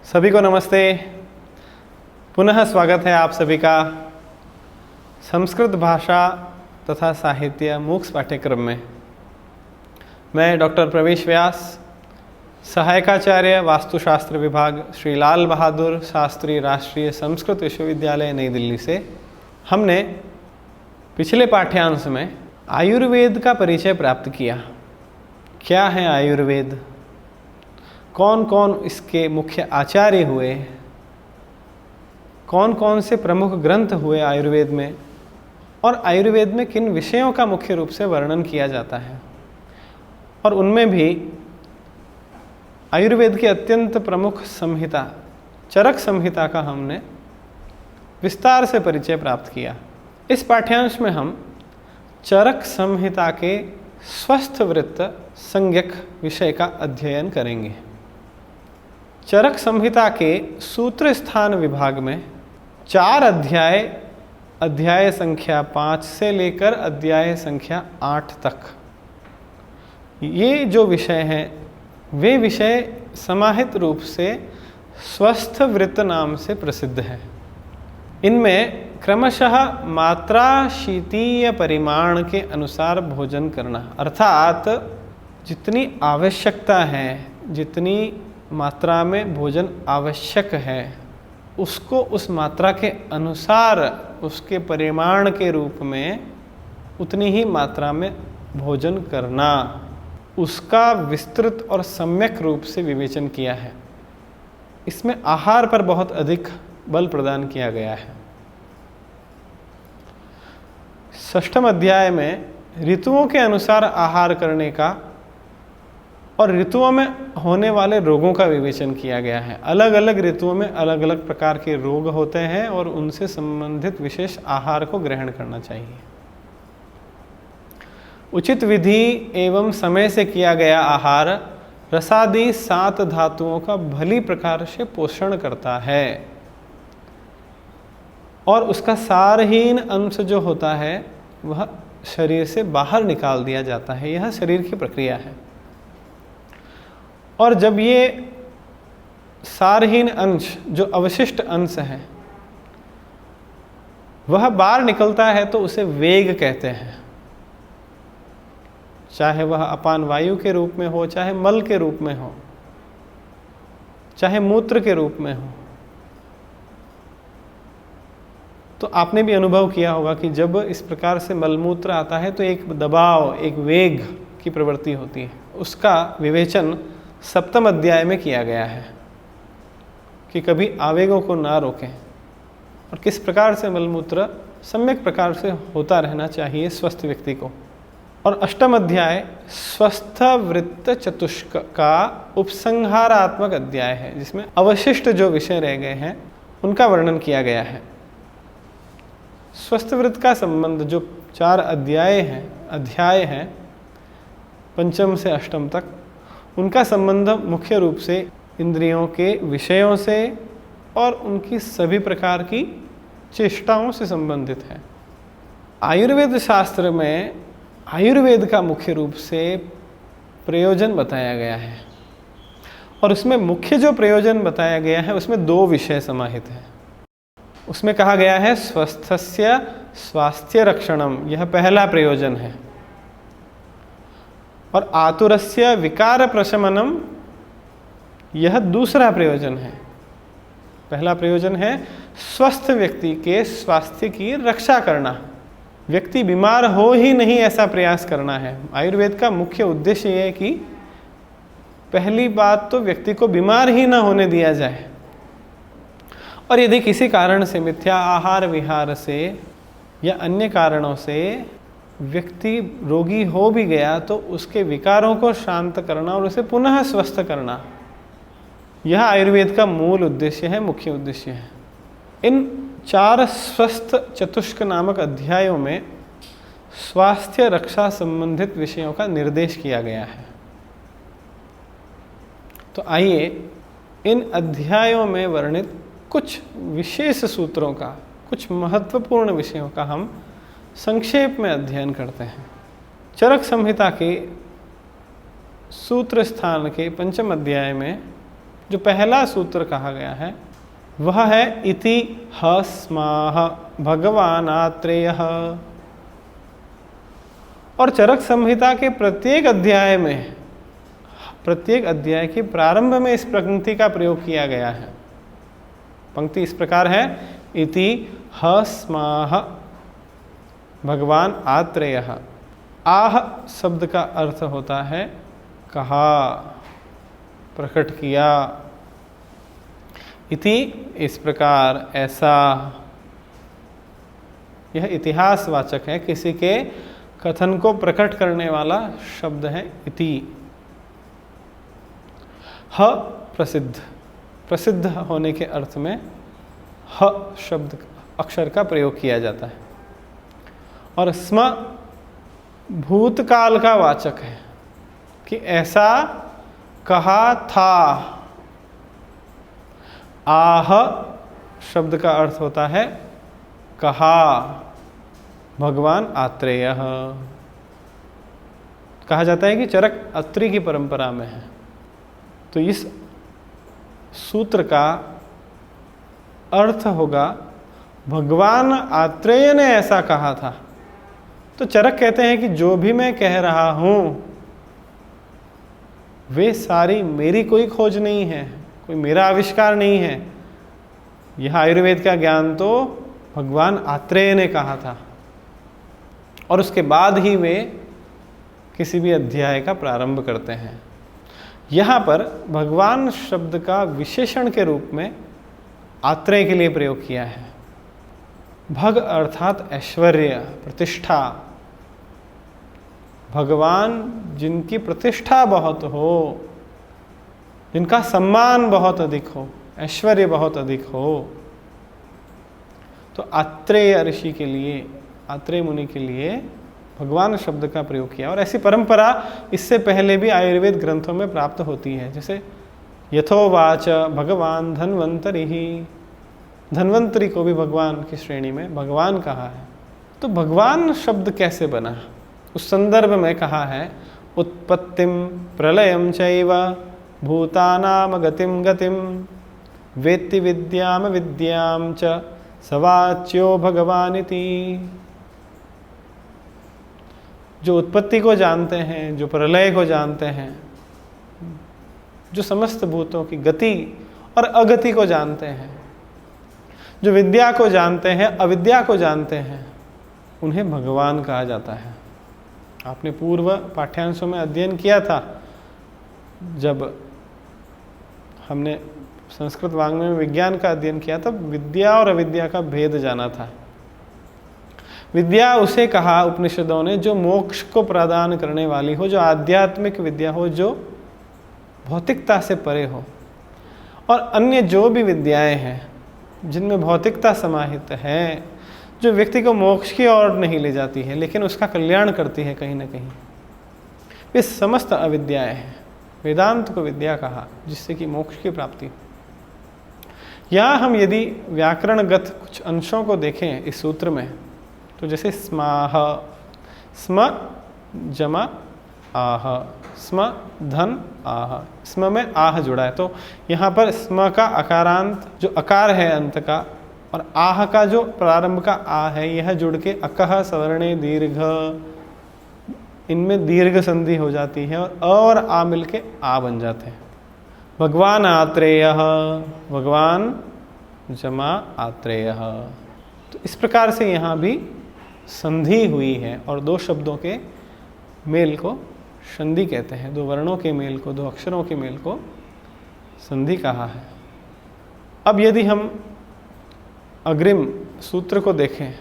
सभी को नमस्ते। पुनः स्वागत है आप सभी का संस्कृत भाषा तथा साहित्य मूक्स पाठ्यक्रम में। मैं डॉक्टर प्रवेश व्यास, सहायकाचार्य वास्तुशास्त्र विभाग श्री लाल बहादुर शास्त्री राष्ट्रीय संस्कृत विश्वविद्यालय नई दिल्ली से। हमने पिछले पाठ्यांश में आयुर्वेद का परिचय प्राप्त किया। क्या है आयुर्वेद, कौन कौन इसके मुख्य आचार्य हुए, कौन कौन से प्रमुख ग्रंथ हुए आयुर्वेद में, और आयुर्वेद में किन विषयों का मुख्य रूप से वर्णन किया जाता है, और उनमें भी आयुर्वेद की अत्यंत प्रमुख संहिता चरक संहिता का हमने विस्तार से परिचय प्राप्त किया। इस पाठ्यांश में हम चरक संहिता के स्वस्थ वृत्त संज्ञक विषय का अध्ययन करेंगे। चरक संहिता के सूत्र स्थान विभाग में 4 अध्याय संख्या 5 से लेकर अध्याय संख्या 8 तक ये जो विषय हैं वे विषय समाहित रूप से स्वस्थ वृत्त नाम से प्रसिद्ध है। इनमें क्रमशः मात्रा शीतीय परिमाण के अनुसार भोजन करना, अर्थात जितनी आवश्यकता है, जितनी मात्रा में भोजन आवश्यक है उसको उस मात्रा के अनुसार उसके परिमाण के रूप में उतनी ही मात्रा में भोजन करना, उसका विस्तृत और सम्यक रूप से विवेचन किया है। इसमें आहार पर बहुत अधिक बल प्रदान किया गया है। 6वें अध्याय में ऋतुओं के अनुसार आहार करने का और ऋतुओं में होने वाले रोगों का विवेचन किया गया है। अलग अलग ऋतुओं में अलग अलग प्रकार के रोग होते हैं और उनसे संबंधित विशेष आहार को ग्रहण करना चाहिए। उचित विधि एवं समय से किया गया आहार रसादि 7 धातुओं का भली प्रकार से पोषण करता है और उसका सारहीन अंश जो होता है वह शरीर से बाहर निकाल दिया जाता है। यह शरीर की प्रक्रिया है। और जब ये सारहीन अंश जो अवशिष्ट अंश है वह बाहर निकलता है तो उसे वेग कहते हैं। चाहे वह अपान वायु के रूप में हो, चाहे मल के रूप में हो, चाहे मूत्र के रूप में हो। तो आपने भी अनुभव किया होगा कि जब इस प्रकार से मलमूत्र आता है तो एक दबाव, एक वेग की प्रवृत्ति होती है। उसका विवेचन 7वें अध्याय में किया गया है कि कभी आवेगों को ना रोकें और किस प्रकार से मलमूत्र सम्यक प्रकार से होता रहना चाहिए स्वस्थ व्यक्ति को। और 8वां अध्याय स्वस्थ वृत्त चतुष्क का उपसंहारात्मक अध्याय है, जिसमें अवशिष्ट जो विषय रह गए हैं उनका वर्णन किया गया है। स्वस्थ वृत्त का संबंध जो 4 अध्याय हैं 5 से 8 तक, उनका संबंध मुख्य रूप से इंद्रियों के विषयों से और उनकी सभी प्रकार की चेष्टाओं से संबंधित है। आयुर्वेद शास्त्र में आयुर्वेद का मुख्य रूप से प्रयोजन बताया गया है और उसमें मुख्य जो प्रयोजन बताया गया है उसमें 2 विषय समाहित हैं। उसमें कहा गया है स्वस्थस्य स्वास्थ्य रक्षणम, यह पहला प्रयोजन है, और आतुरस्य विकार प्रशमनम, यह दूसरा प्रयोजन है। पहला प्रयोजन है स्वस्थ व्यक्ति के स्वास्थ्य की रक्षा करना, व्यक्ति बीमार हो ही नहीं ऐसा प्रयास करना है। आयुर्वेद का मुख्य उद्देश्य यह है कि पहली बात तो व्यक्ति को बीमार ही ना होने दिया जाए, और यदि किसी कारण से मिथ्या आहार विहार से या अन्य कारणों से व्यक्ति रोगी हो भी गया तो उसके विकारों को शांत करना और उसे पुनः स्वस्थ करना, यह आयुर्वेद का मूल उद्देश्य है, मुख्य उद्देश्य है। इन 4 स्वस्थ चतुष्क नामक अध्यायों में स्वास्थ्य रक्षा संबंधित विषयों का निर्देश किया गया है। तो आइए इन अध्यायों में वर्णित कुछ विशेष सूत्रों का, कुछ महत्वपूर्ण विषयों का हम संक्षेप में अध्ययन करते हैं। चरक संहिता के सूत्र स्थान के 5वें अध्याय में जो पहला सूत्र कहा गया है वह है इति हस्माः भगवानात्रेयः। और चरक संहिता के प्रत्येक अध्याय में, प्रत्येक अध्याय के प्रारंभ में इस पंक्ति का प्रयोग किया गया है। पंक्ति इस प्रकार है, इति हस्माः भगवान आत्रेयः। आह शब्द का अर्थ होता है कहा, प्रकट किया। इति इस प्रकार, ऐसा। यह इतिहासवाचक है, किसी के कथन को प्रकट करने वाला शब्द है इति। ह प्रसिद्ध, प्रसिद्ध होने के अर्थ में ह शब्द अक्षर का प्रयोग किया जाता है। और स्म भूतकाल का वाचक है कि ऐसा कहा था। आह शब्द का अर्थ होता है कहा, भगवान आत्रेय। कहा जाता है कि चरक अत्रि की परंपरा में है। तो इस सूत्र का अर्थ होगा भगवान आत्रेय ने ऐसा कहा था। तो चरक कहते हैं कि जो भी मैं कह रहा हूं वे सारी मेरी कोई खोज नहीं है, कोई मेरा आविष्कार नहीं है। यह आयुर्वेद का ज्ञान तो भगवान आत्रेय ने कहा था। और उसके बाद ही वे किसी भी अध्याय का प्रारंभ करते हैं। यहाँ पर भगवान शब्द का विशेषण के रूप में आत्रेय के लिए प्रयोग किया है। भग अर्थात ऐश्वर्य, प्रतिष्ठा। भगवान जिनकी प्रतिष्ठा बहुत हो, जिनका सम्मान बहुत अधिक हो, ऐश्वर्य बहुत अधिक हो, तो आत्रेय ऋषि के लिए, आत्रेय मुनि के लिए भगवान शब्द का प्रयोग किया। और ऐसी परंपरा इससे पहले भी आयुर्वेद ग्रंथों में प्राप्त होती है। जैसे यथोवाच भगवान धन्वंतरि ही, धन्वंतरि को भी भगवान की श्रेणी में भगवान कहा है। तो भगवान शब्द कैसे बना, उस संदर्भ में कहा है उत्पत्तिम प्रलयम चैव भूतानाम गतिम गतिम वेत्ति विद्याम विद्याम च सवाच्यो भगवानिति। जो उत्पत्ति को जानते हैं, जो प्रलय को जानते हैं, जो समस्त भूतों की गति और अगति को जानते हैं, जो विद्या को जानते हैं, अविद्या को जानते हैं, उन्हें भगवान कहा जाता है। आपने पूर्व पाठ्यांशों में अध्ययन किया था, जब हमने संस्कृत वाङ्मय में विज्ञान का अध्ययन किया, तब विद्या और अविद्या का भेद जाना था। विद्या उसे कहा उपनिषदों ने जो मोक्ष को प्रदान करने वाली हो, जो आध्यात्मिक विद्या हो, जो भौतिकता से परे हो। और अन्य जो भी विद्याएं हैं जिनमें भौतिकता समाहित है, जो व्यक्ति को मोक्ष की ओर नहीं ले जाती है लेकिन उसका कल्याण करती है कहीं ना कहीं, वे समस्त अविद्याएं हैं। वेदांत को विद्या कहा जिससे कि मोक्ष की प्राप्ति। यहाँ हम यदि व्याकरणगत कुछ अंशों को देखें इस सूत्र में, तो जैसे स्माह, स्म जमा आह, स्म धन आह, स्म में आह जुड़ा है। तो यहाँ पर स्म का अकारांत जो अकार है अंत का, और आह का जो प्रारंभ का आ है, यह जुड़ के अकह सवर्णे दीर्घ, इनमें दीर्घ संधि हो जाती है और आ मिलके आ बन जाते हैं। भगवान आत्रेय, भगवान जमा आत्रेय। तो इस प्रकार से यहाँ भी संधि हुई है और दो शब्दों के मेल को संधि कहते हैं। दो वर्णों के मेल को, दो अक्षरों के मेल को संधि कहा है। अब यदि हम अग्रिम सूत्र को देखें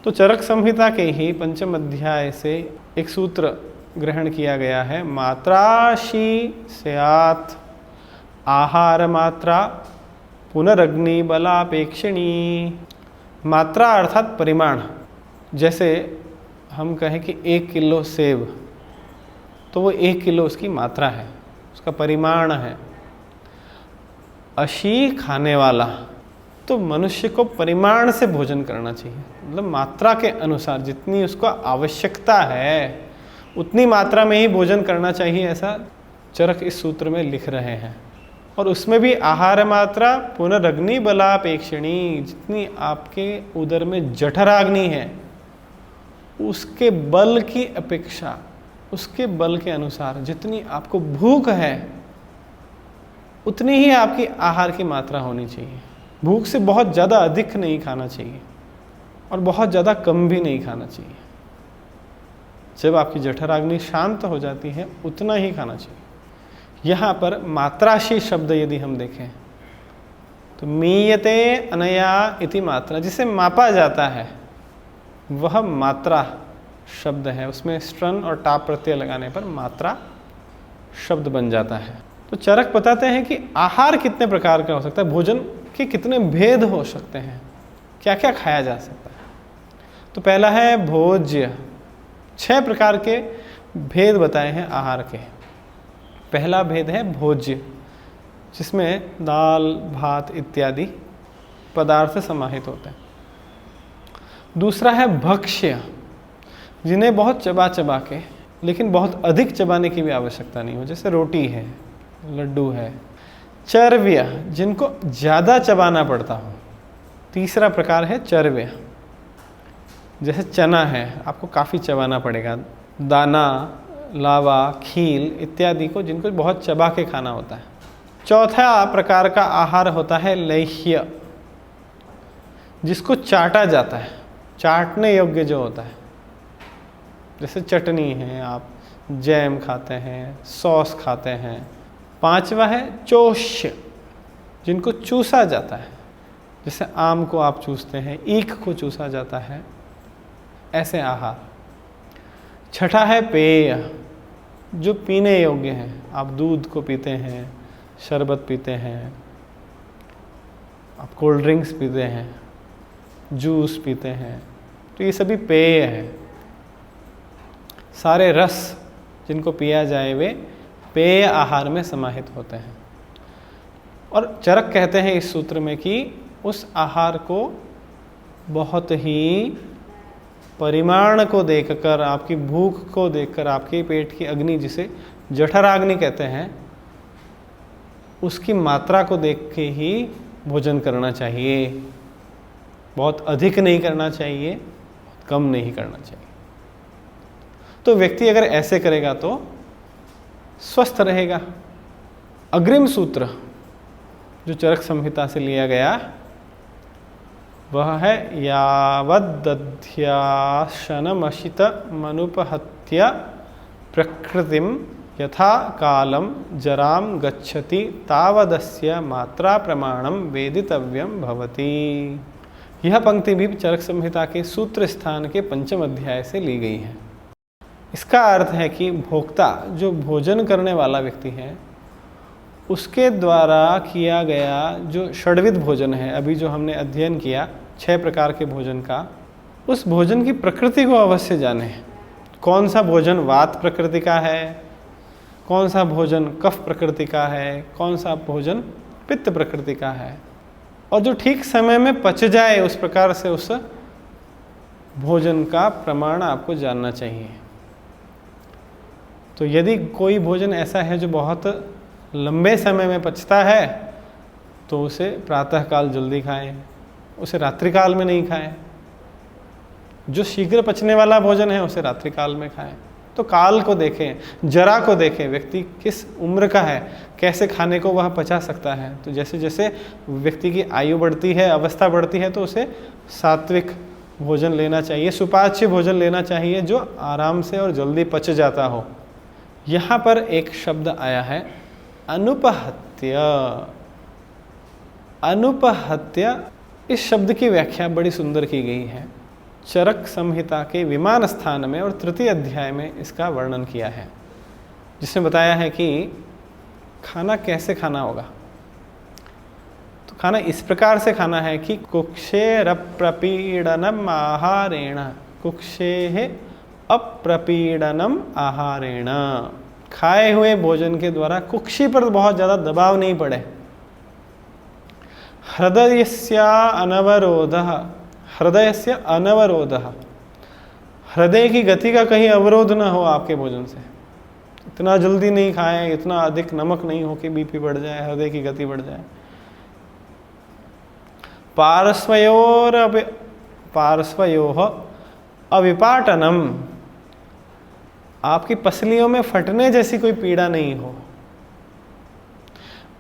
तो चरक संहिता के ही पंचम अध्याय से एक सूत्र ग्रहण किया गया है। मात्राशी स्यात् आहार मात्रा पुनरग्नि बलापेक्षिणी। मात्रा अर्थात परिमाण। जैसे हम कहें कि 1 किलो सेब, तो वो 1 किलो उसकी मात्रा है, उसका परिमाण है। अशी खाने वाला, तो मनुष्य को परिमाण से भोजन करना चाहिए, मतलब मात्रा के अनुसार जितनी उसको आवश्यकता है उतनी मात्रा में ही भोजन करना चाहिए, ऐसा चरक इस सूत्र में लिख रहे हैं। और उसमें भी आहार मात्रा पुनरग्नि बलापेक्षिणी, जितनी आपके उदर में जठराग्नि है उसके बल की अपेक्षा, उसके बल के अनुसार जितनी आपको भूख है उतनी ही आपकी आहार की मात्रा होनी चाहिए। भूख से बहुत ज़्यादा अधिक नहीं खाना चाहिए और बहुत ज़्यादा कम भी नहीं खाना चाहिए। जब आपकी जठराग्नि शांत हो जाती है उतना ही खाना चाहिए। यहाँ पर मात्राशी शब्द यदि हम देखें तो मीयते अनया इति मात्रा, जिसे मापा जाता है वह मात्रा शब्द है। उसमें स्ट्रन और टाप प्रत्यय लगाने पर मात्रा शब्द बन जाता है। तो चरक बताते हैं कि आहार कितने प्रकार का हो सकता है, भोजन के कितने भेद हो सकते हैं, क्या क्या खाया जा सकता है। तो पहला है भोज्य। 6 प्रकार के भेद बताए हैं आहार के। पहला भेद है भोज्य, जिसमें दाल भात इत्यादि पदार्थ समाहित होते हैं। दूसरा है भक्ष्य, जिन्हें बहुत चबा चबा के, लेकिन बहुत अधिक चबाने की भी आवश्यकता नहीं हो, जैसे रोटी है, लड्डू है। चर्व्य, जिनको ज़्यादा चबाना पड़ता हो। तीसरा प्रकार है चर्व्य, जैसे चना है, आपको काफ़ी चबाना पड़ेगा। दाना, लावा, खील इत्यादि को, जिनको बहुत चबा के खाना होता है। चौथा प्रकार का आहार होता है लेह्य, जिसको चाटा जाता है, चाटने योग्य जो होता है, जैसे चटनी है, आप जैम खाते हैं, सॉस खाते हैं। पांचवा है चोष्य, जिनको चूसा जाता है, जैसे आम को आप चूसते हैं, ईख को चूसा जाता है, ऐसे आहार। छठा है पेय, जो पीने योग्य हैं। आप दूध को पीते हैं, शरबत पीते हैं, आप कोल्ड ड्रिंक्स पीते हैं, जूस पीते हैं, तो ये सभी पेय है। सारे रस जिनको पिया जाए वे पेय आहार में समाहित होते हैं। और चरक कहते हैं इस सूत्र में कि उस आहार को बहुत ही परिमाण को देखकर, आपकी भूख को देखकर, आपके पेट की अग्नि जिसे जठराग्नि कहते हैं, उसकी मात्रा को देख के ही भोजन करना चाहिए। बहुत अधिक नहीं करना चाहिए, कम नहीं करना चाहिए। तो व्यक्ति अगर ऐसे करेगा तो स्वस्थ रहेगा। अग्रिम सूत्र जो चरक संहिता से लिया गया वह है यावदध्याशनमशित मनुपहत्य प्रकृतिम यथा कालम जराम गच्छति तावदस्य मात्रा प्रमाणम वेदितव्यम भवति। यह पंक्ति भी चरक संहिता के सूत्र स्थान के 5वें अध्याय से ली गई है। इसका अर्थ है कि भोक्ता, जो भोजन करने वाला व्यक्ति है, उसके द्वारा किया गया जो षड्विध भोजन है, अभी जो हमने अध्ययन किया 6 प्रकार के भोजन का, उस भोजन की प्रकृति को अवश्य जाने। कौन सा भोजन वात प्रकृति का है, कौन सा भोजन कफ प्रकृति का है, कौन सा भोजन पित्त प्रकृति का है, और जो ठीक समय में पच जाए उस प्रकार से उस भोजन का प्रमाण आपको जानना चाहिए। तो यदि कोई भोजन ऐसा है जो बहुत लंबे समय में पचता है तो उसे प्रातःकाल जल्दी खाएं, उसे रात्रिकाल में नहीं खाएं। जो शीघ्र पचने वाला भोजन है उसे रात्रिकाल में खाएं। तो काल को देखें, जरा को देखें, व्यक्ति किस उम्र का है, कैसे खाने को वह पचा सकता है। तो जैसे जैसे व्यक्ति की आयु बढ़ती है, अवस्था बढ़ती है, तो उसे सात्विक भोजन लेना चाहिए, सुपाच्य भोजन लेना चाहिए जो आराम से और जल्दी पच जाता हो। यहाँ पर एक शब्द आया है अनुपहत्य। अनुपहत्य, इस शब्द की व्याख्या बड़ी सुंदर की गई है। चरक संहिता के विमान स्थान में और 3 अध्याय में इसका वर्णन किया है, जिसमें बताया है कि खाना कैसे खाना होगा। तो खाना इस प्रकार से खाना है कि कुक्षेरप्रपीडनम आहारेण, कुक्षेः अप्रपीडनम आहारेण, खाए हुए भोजन के द्वारा कुक्षी पर बहुत ज़्यादा दबाव नहीं पड़े। हृदयस्य अनवरोधः, हृदयस्य अनवरोधः, हृदय की गति का कहीं अवरोध न हो आपके भोजन से। इतना जल्दी नहीं खाएं, इतना अधिक नमक नहीं हो कि बीपी बढ़ जाए, हृदय की गति बढ़ जाए। पार्श्वयोः अविपाटनम, आपकी पसलियों में फटने जैसी कोई पीड़ा नहीं हो।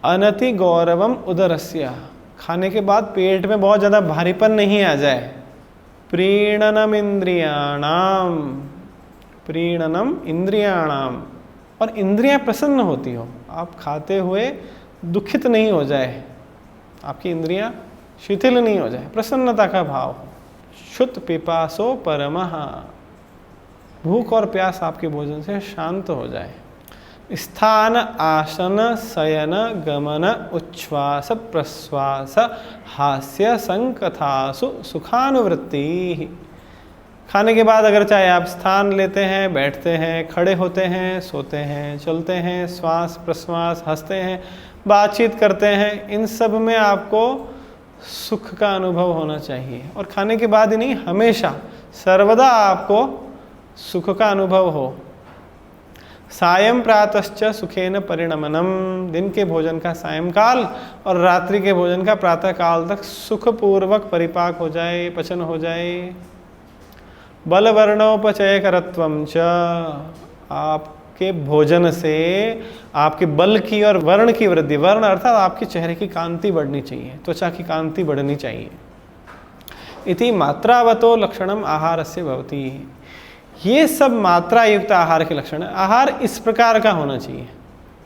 अनति गौरवम उदरस्य, खाने के बाद पेट में बहुत ज़्यादा भारीपन नहीं आ जाए। प्रीणनम इंद्रियाणाम, प्रीणनम इंद्रियाणाम, और इंद्रियां प्रसन्न होती हो, आप खाते हुए दुखित नहीं हो जाए, आपकी इंद्रियां शिथिल नहीं हो जाए, प्रसन्नता का भाव हो। शुत पिपासो परमः, भूख और प्यास आपके भोजन से शांत हो जाए। स्थान आसन शयन गमन उच्छ्वास प्रश्वास हास्य संकथासु सुखानुवृत्ति। खाने के बाद अगर चाहे आप स्थान लेते हैं, बैठते हैं, खड़े होते हैं, सोते हैं, चलते हैं, श्वास प्रश्वास, हंसते हैं, बातचीत करते हैं, इन सब में आपको सुख का अनुभव होना चाहिए। और खाने के बाद ही नहीं, हमेशा सर्वदा आपको सुख का अनुभव हो। सायं प्रातश्च सुखेन परिणमनम, दिन के भोजन का सायंकाल और रात्रि के भोजन का प्रातः काल तक सुखपूर्वक परिपाक हो जाए, पचन हो जाए। बलवर्णोपचयकरत्वं च, आपके भोजन से आपके बल की और वर्ण की वृद्धि, वर्ण अर्थात आपके चेहरे की कांति बढ़नी चाहिए, त्वचा की कांति बढ़नी चाहिए। इति मात्रावतो लक्षणम आहारस्य भवति, ये सब मात्रा युक्त आहार के लक्षण है। आहार इस प्रकार का होना चाहिए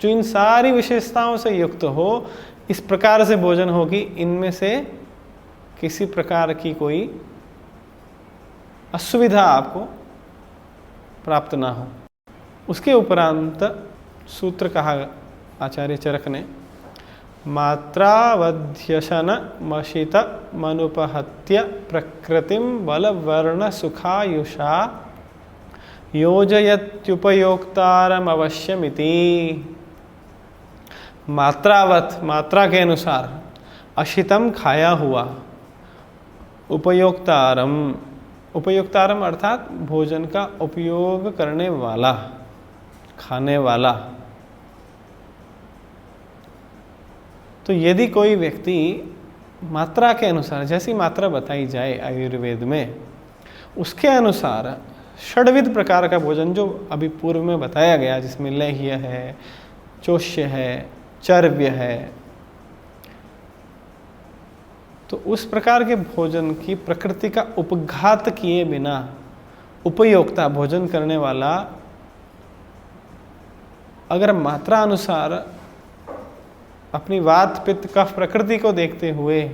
जो इन सारी विशेषताओं से युक्त हो, इस प्रकार से भोजन हो कि इनमें से किसी प्रकार की कोई असुविधा आपको प्राप्त ना हो। उसके उपरांत सूत्र कहा आचार्य चरक ने, मात्रावध्यशन मशित मनुपहत्य प्रकृतिम बलवर्ण सुखायुषा योजयत्युपयोक्तारम अवश्यमिति। मात्रावत, मात्रा के अनुसार, अशितम खाया हुआ, उपयोक्तारम, उपयोक्तारम अर्थात भोजन का उपयोग करने वाला, खाने वाला। तो यदि कोई व्यक्ति मात्रा के अनुसार, जैसी मात्रा बताई जाए आयुर्वेद में, उसके अनुसार षड्विध प्रकार का भोजन जो अभी पूर्व में बताया गया, जिसमें लेह्य है, चोष्य है, चर्व्य है, तो उस प्रकार के भोजन की प्रकृति का उपघात किए बिना उपयोक्ता भोजन करने वाला अगर मात्रा अनुसार अपनी वात पित्त कफ प्रकृति को देखते हुए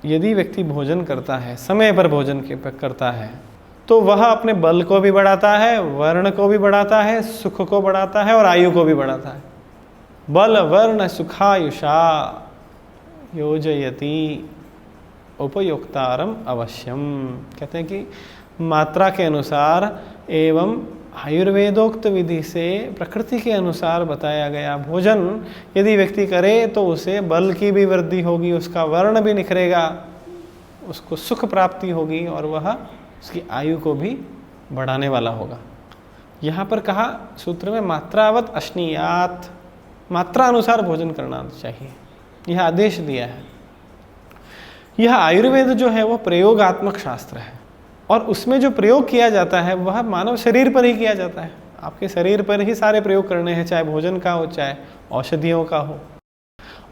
यदि व्यक्ति भोजन करता है, समय पर भोजन करता है, तो वह अपने बल को भी बढ़ाता है, वर्ण को भी बढ़ाता है, सुख को बढ़ाता है और आयु को भी बढ़ाता है। बल वर्ण सुखायुषा योजयति उपयोक्तारम अवश्यम, कहते हैं कि मात्रा के अनुसार एवं आयुर्वेदोक्त विधि से प्रकृति के अनुसार बताया गया भोजन यदि व्यक्ति करे तो उसे बल की भी वृद्धि होगी, उसका वर्ण भी निखरेगा, उसको सुख प्राप्ति होगी और वह उसकी आयु को भी बढ़ाने वाला होगा। यहाँ पर कहा सूत्र में मात्रावत अश्नीयात, मात्रा अनुसार भोजन करना चाहिए, यह आदेश दिया है। यह आयुर्वेद जो है वो प्रयोगात्मक शास्त्र है और उसमें जो प्रयोग किया जाता है वह मानव शरीर पर ही किया जाता है। आपके शरीर पर ही सारे प्रयोग करने हैं, चाहे भोजन का हो चाहे औषधियों का हो।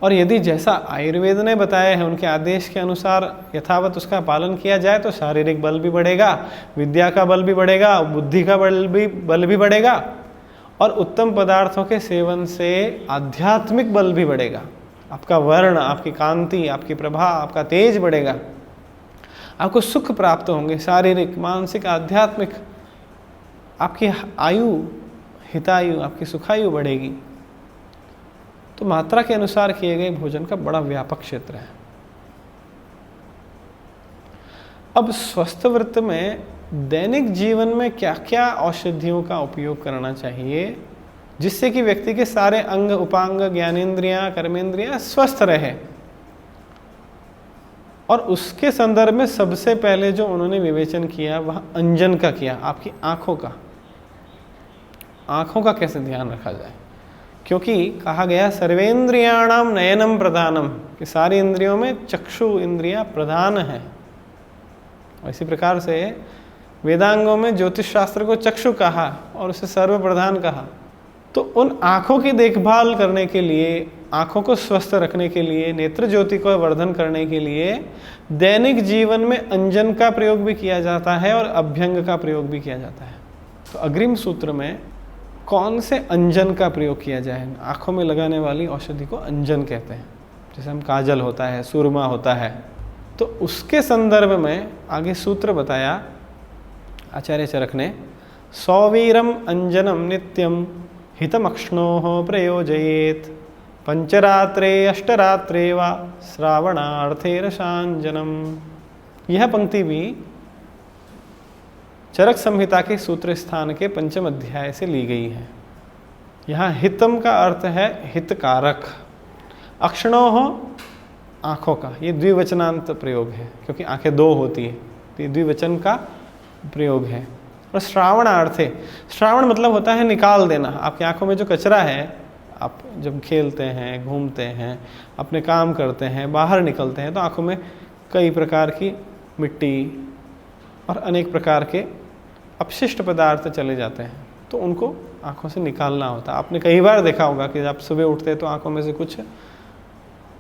और यदि जैसा आयुर्वेद ने बताया है उनके आदेश के अनुसार यथावत उसका पालन किया जाए तो शारीरिक बल भी बढ़ेगा, विद्या का बल भी बढ़ेगा, बुद्धि का बल भी बढ़ेगा और उत्तम पदार्थों के सेवन से आध्यात्मिक बल भी बढ़ेगा। आपका वर्ण, आपकी कांति, आपकी प्रभा, आपका तेज बढ़ेगा, आपको सुख प्राप्त होंगे, शारीरिक मानसिक आध्यात्मिक, आपकी आयु हितायु, आपकी सुखायु बढ़ेगी। तो मात्रा के अनुसार किए गए भोजन का बड़ा व्यापक क्षेत्र है। अब स्वस्थ वृत्त में दैनिक जीवन में क्या क्या औषधियों का उपयोग करना चाहिए जिससे कि व्यक्ति के सारे अंग उपांग ज्ञानेंद्रियां कर्मेंद्रियां स्वस्थ रहे। और उसके संदर्भ में सबसे पहले जो उन्होंने विवेचन किया वह अंजन का किया, आपकी आंखों का। आँखों का कैसे ध्यान रखा जाए, क्योंकि कहा गया सर्वेंद्रियाणाम नयनम प्रधानम, कि सारी इंद्रियों में चक्षु इंद्रिया प्रधान है। इसी प्रकार से वेदांगों में ज्योतिष शास्त्र को चक्षु कहा और उसे सर्व प्रधान कहा। तो उन आँखों की देखभाल करने के लिए, आँखों को स्वस्थ रखने के लिए, नेत्र ज्योति को वर्धन करने के लिए दैनिक जीवन में अंजन का प्रयोग भी किया जाता है और अभ्यंग का प्रयोग भी किया जाता है। तो अग्रिम सूत्र में कौन से अंजन का प्रयोग किया जाए, आँखों में लगाने वाली औषधि को अंजन कहते हैं। जैसे हम काजल होता है, सुरमा होता है, तो उसके संदर्भ में आगे सूत्र बताया आचार्य चरक ने, सौवीरम अंजनम नित्यम हितमक्ष्णोः प्रयोजयेत पंचरात्रे अष्टरात्रे वा श्रावणार्थे रसांजनम। यह पंक्ति भी चरक संहिता के सूत्र स्थान के 5वें अध्याय से ली गई है। यहाँ हितम का अर्थ है हितकारक, अक्ष्णोः आँखों का, ये द्विवचनांत प्रयोग है क्योंकि आँखें दो होती है, तो ये द्विवचन का प्रयोग है। और श्रावणार्थे, श्रावण मतलब होता है निकाल देना। आपकी आंखों में जो कचरा है, आप जब खेलते हैं, घूमते हैं, अपने काम करते हैं, बाहर निकलते हैं, तो आंखों में कई प्रकार की मिट्टी और अनेक प्रकार के अपशिष्ट पदार्थ चले जाते हैं, तो उनको आंखों से निकालना होता है। आपने कई बार देखा होगा कि जब सुबह उठते हैं तो आंखों में से कुछ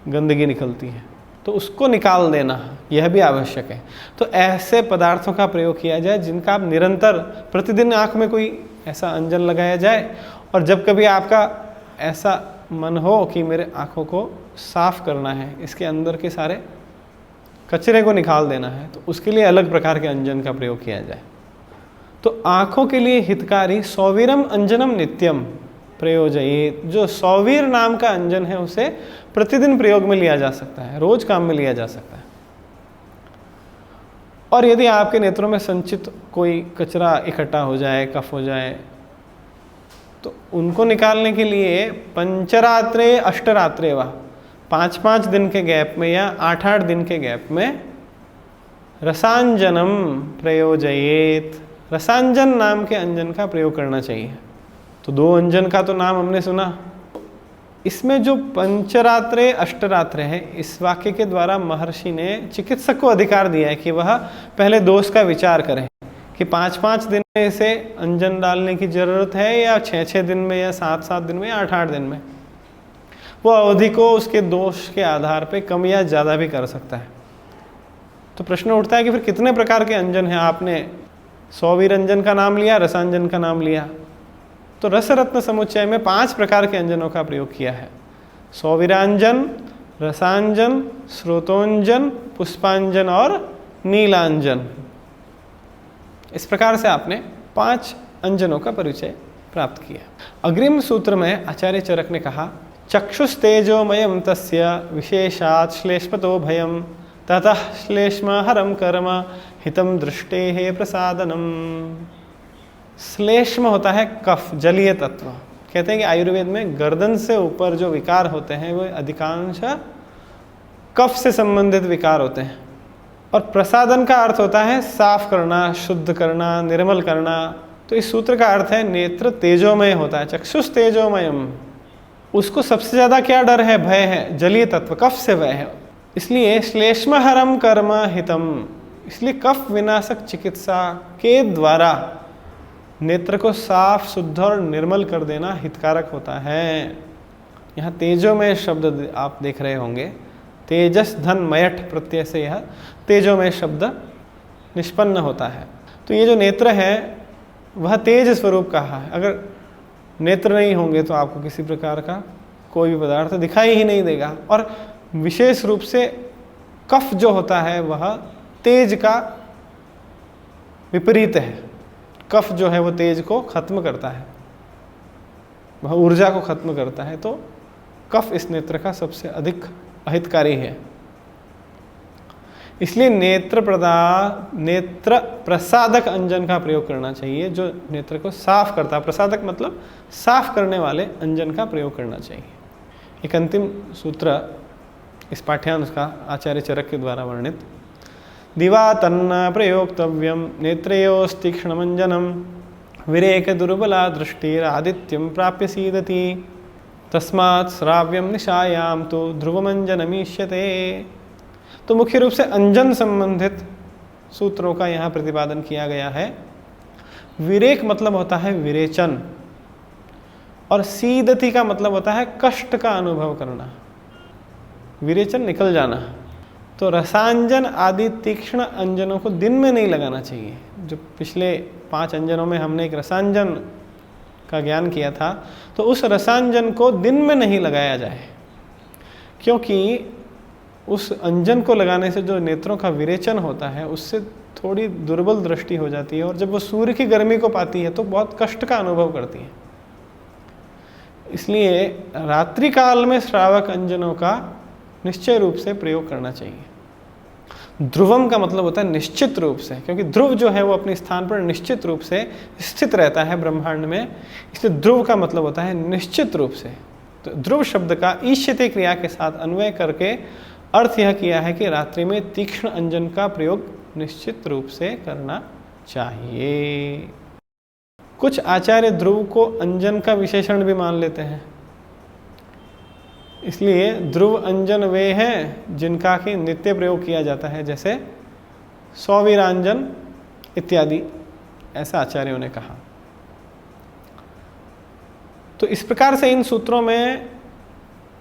गंदगी निकलती है, तो उसको निकाल देना यह भी आवश्यक है। तो ऐसे पदार्थों का प्रयोग किया जाए जिनका आप निरंतर प्रतिदिन आँख में कोई ऐसा अंजन लगाया जाए, और जब कभी आपका ऐसा मन हो कि मेरे आँखों को साफ करना है, इसके अंदर के सारे कचरे को निकाल देना है, तो उसके लिए अलग प्रकार के अंजन का प्रयोग किया जाए। तो आँखों के लिए हितकारी सौवीरम अंजनम नित्यम प्रयोजयेत, जो सौवीर नाम का अंजन है उसे प्रतिदिन प्रयोग में लिया जा सकता है, रोज काम में लिया जा सकता है। और यदि आपके नेत्रों में संचित कोई कचरा इकट्ठा हो जाए, कफ हो जाए, तो उनको निकालने के लिए पंचरात्रे अष्टरात्रे वा, 5-5 दिन के गैप में या 8-8 दिन के गैप में रसांजनम प्रयोजयेत, रसांजन नाम के अंजन का प्रयोग करना चाहिए। तो 2 अंजन का तो नाम हमने सुना। इसमें जो पंचरात्रे अष्टरात्रे है, इस वाक्य के द्वारा महर्षि ने चिकित्सक को अधिकार दिया है कि वह पहले दोष का विचार करें कि 5-5 दिन में इसे अंजन डालने की जरूरत है या 6-6 दिन में या 7-7 दिन में या 8-8 दिन में। वो अवधि को उसके दोष के आधार पे कम या ज़्यादा भी कर सकता है। तो प्रश्न उठता है कि फिर कितने प्रकार के अंजन हैं। आपने सौवीर अंजन का नाम लिया, रसांजन का नाम लिया, तो रसरत्न समुच्चय में 5 प्रकार के अंजनों का प्रयोग किया है। सौवीरांजन, रसांजन, श्रोतोंजन, पुष्पांजन और नीलांजन। इस प्रकार से आपने 5 अंजनों का परिचय प्राप्त किया। अग्रिम सूत्र में आचार्य चरक ने कहा, चक्षुस्तेजोमयं तस्य विशेषात् श्लेष्मतो भयं ततः श्लेष्महरं कर्म हितं दृष्टेः प्रसादनम। श्लेष्म होता है कफ, जलीय तत्व। कहते हैं कि आयुर्वेद में गर्दन से ऊपर जो विकार होते हैं वो अधिकांश कफ से संबंधित विकार होते हैं। और प्रसादन का अर्थ होता है साफ करना, शुद्ध करना, निर्मल करना। तो इस सूत्र का अर्थ है नेत्र तेजोमय होता है, चक्षुष तेजोमयम। उसको सबसे ज्यादा क्या डर है, भय है, जलीय तत्व कफ से भय है। इसलिए श्लेष्महरम कर्म हितम, इसलिए कफ विनाशक चिकित्सा के द्वारा नेत्र को साफ, शुद्ध और निर्मल कर देना हितकारक होता है। यहाँ तेजोमय शब्द आप देख रहे होंगे, तेजस धन मयठ प्रत्यय से यह तेजोमय शब्द निष्पन्न होता है। तो ये जो नेत्र है वह तेज स्वरूप का है। अगर नेत्र नहीं होंगे तो आपको किसी प्रकार का कोई भी पदार्थ दिखाई ही नहीं देगा। और विशेष रूप से कफ जो होता है वह तेज का विपरीत है। कफ जो है वो तेज को खत्म करता है, वह ऊर्जा को खत्म करता है। तो कफ इस नेत्र का सबसे अधिक अहितकारी है। इसलिए नेत्र प्रसादक अंजन का प्रयोग करना चाहिए, जो नेत्र को साफ करता है। प्रसादक मतलब साफ करने वाले अंजन का प्रयोग करना चाहिए। एक अंतिम सूत्र इस पाठ्यांश का आचार्य चरक के द्वारा वर्णित, दिवा तन्न प्रयोक्तव्यम नेत्रयोस्तीक्ष्णमंजनम विरेक दुर्बला दृष्टिरादित्यम प्राप्य सीदति तस्मात् श्राव्यम निशायाम तो ध्रुवमंजनमीष्यते। तो मुख्य रूप से अंजन संबंधित सूत्रों का यहाँ प्रतिपादन किया गया है। विरेक मतलब होता है विरेचन, और सीदति का मतलब होता है कष्ट का अनुभव करना, विरेचन निकल जाना। तो रसांजन आदि तीक्ष्ण अंजनों को दिन में नहीं लगाना चाहिए। जो पिछले 5 अंजनों में हमने एक रसांजन का ज्ञान किया था, तो उस रसांजन को दिन में नहीं लगाया जाए, क्योंकि उस अंजन को लगाने से जो नेत्रों का विरेचन होता है उससे थोड़ी दुर्बल दृष्टि हो जाती है, और जब वो सूर्य की गर्मी को पाती है तो बहुत कष्ट का अनुभव करती है। इसलिए रात्रि काल में श्रावक अंजनों का निश्चय रूप से प्रयोग करना चाहिए। ध्रुवम का मतलब होता है निश्चित रूप से, क्योंकि ध्रुव जो है वो अपने स्थान पर निश्चित रूप से स्थित रहता है ब्रह्मांड में, इसलिए ध्रुव का मतलब होता है निश्चित रूप से। तो ध्रुव शब्द का ईष्यते क्रिया के साथ अन्वय करके अर्थ यह किया है कि रात्रि में तीक्ष्ण अंजन का प्रयोग निश्चित रूप से करना चाहिए। कुछ आचार्य ध्रुव को अंजन का विशेषण भी मान लेते हैं, इसलिए ध्रुव अंजन वे हैं जिनका कि नित्य प्रयोग किया जाता है, जैसे सौवीरांजन इत्यादि, ऐसा आचार्यों ने कहा। तो इस प्रकार से इन सूत्रों में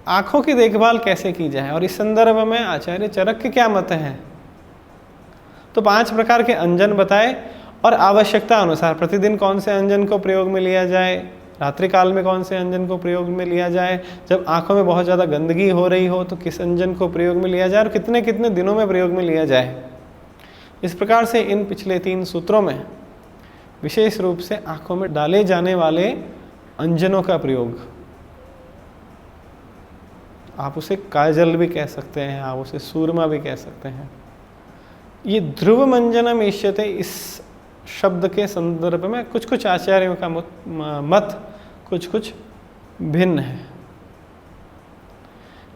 आंखों की देखभाल कैसे की जाए, और इस संदर्भ में आचार्य चरक के क्या मत हैं। तो 5 प्रकार के अंजन बताए, और आवश्यकता अनुसार प्रतिदिन कौन से अंजन को प्रयोग में लिया जाए, रात्रि काल में कौन से अंजन को प्रयोग में लिया जाए, जब आंखों में बहुत ज़्यादा गंदगी हो रही हो तो किस अंजन को प्रयोग में लिया जाए, और कितने कितने दिनों में प्रयोग में लिया जाए। इस प्रकार से इन पिछले 3 सूत्रों में विशेष रूप से आंखों में डाले जाने वाले अंजनों का प्रयोग, आप उसे काजल भी कह सकते हैं, आप उसे सूरमा भी कह सकते हैं, ये ध्रुव मंजनम ईष्यते, इस शब्द के संदर्भ में कुछ कुछ आचार्यों का मत कुछ कुछ भिन्न है।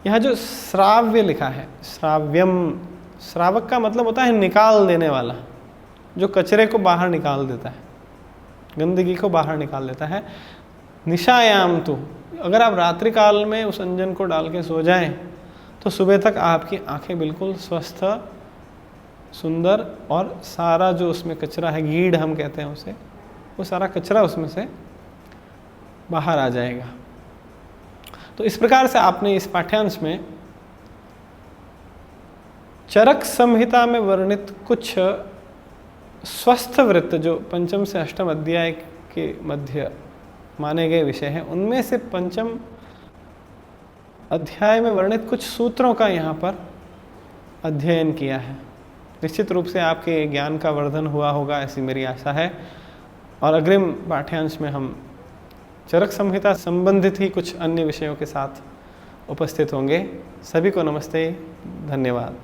यहाँ जो श्राव्य लिखा है, श्राव्यम, श्रावक का मतलब होता है निकाल देने वाला, जो कचरे को बाहर निकाल देता है, गंदगी को बाहर निकाल देता है। निशायाम तो, अगर आप रात्रि काल में उस अंजन को डाल के सो जाएं तो सुबह तक आपकी आंखें बिल्कुल स्वस्थ, सुंदर, और सारा जो उसमें कचरा है, गीढ़ हम कहते हैं उसे, वो सारा कचरा उसमें से बाहर आ जाएगा। तो इस प्रकार से आपने इस पाठ्यांश में चरक संहिता में वर्णित कुछ स्वस्थ वृत्त जो 5म से 8म अध्याय के मध्य माने गए विषय हैं, उनमें से 5म अध्याय में वर्णित कुछ सूत्रों का यहाँ पर अध्ययन किया है। निश्चित रूप से आपके ज्ञान का वर्धन हुआ होगा, ऐसी मेरी आशा है। और अग्रिम पाठ्यांश में हम चरक संहिता संबंधित ही कुछ अन्य विषयों के साथ उपस्थित होंगे। सभी को नमस्ते, धन्यवाद।